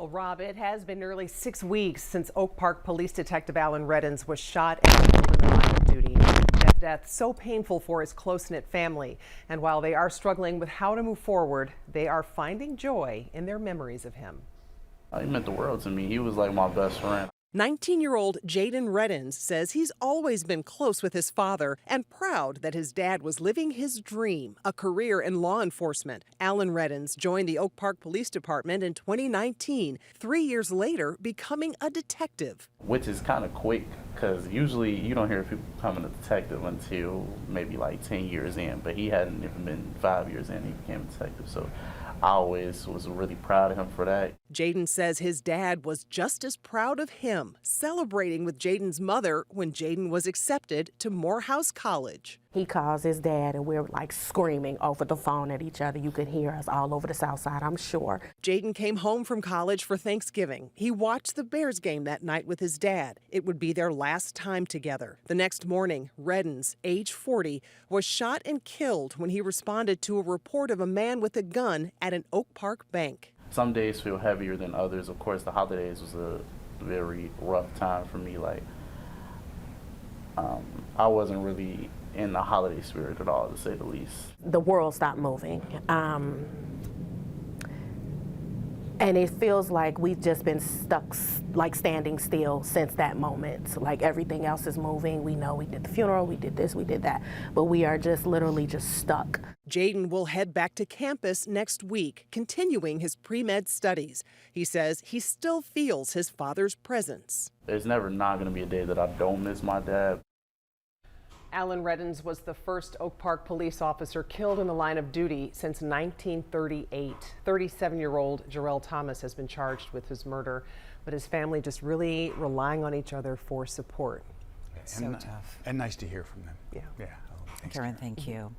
Well, Rob, it has been nearly 6 weeks since Oak Park Police Detective Alan Reddens was shot and killed in the line of duty. That death so painful for his close-knit family. And while they are struggling with how to move forward, they are finding joy in their memories of him. He meant the world to me. He was like my best friend. 19-year-old Jaden Reddens says he's always been close with his father and proud that his dad was living his dream, a career in law enforcement. Alan Reddens joined the Oak Park Police Department in 2019, 3 years later becoming a detective. Which is kind of quick, because usually you don't hear people becoming a detective until maybe like 10 years in, but he hadn't even been 5 years in, he became a detective. So I always was really proud of him for that. Jaden says his dad was just as proud of him, celebrating with Jaden's mother when Jaden was accepted to Morehouse College. He calls his dad and we're like screaming over the phone at each other. You could hear us all over the South Side, I'm sure. Jaden came home from college for Thanksgiving. He watched the Bears game that night with his dad. It would be their last time together. The next morning, Reddens, age 40, was shot and killed when he responded to a report of a man with a gun at an Oak Park bank. Some days feel heavier than others. Of course, the holidays was a very rough time for me. Like, I wasn't really in the holiday spirit at all, to say the least. The world stopped moving. And it feels like we've just been stuck, like standing still since that moment. Like everything else is moving. We know we did the funeral, we did this, we did that, but we are just literally just stuck. Jaden will head back to campus next week, continuing his pre-med studies. He says he still feels his father's presence. There's never not going to be a day that I don't miss my dad. Alan Reddens was the first Oak Park police officer killed in the line of duty since 1938. 37-year-old Jarrell Thomas has been charged with his murder, but his family just really relying on each other for support. It's so tough. And nice to hear from them. Yeah. Thanks, Karen, thank you.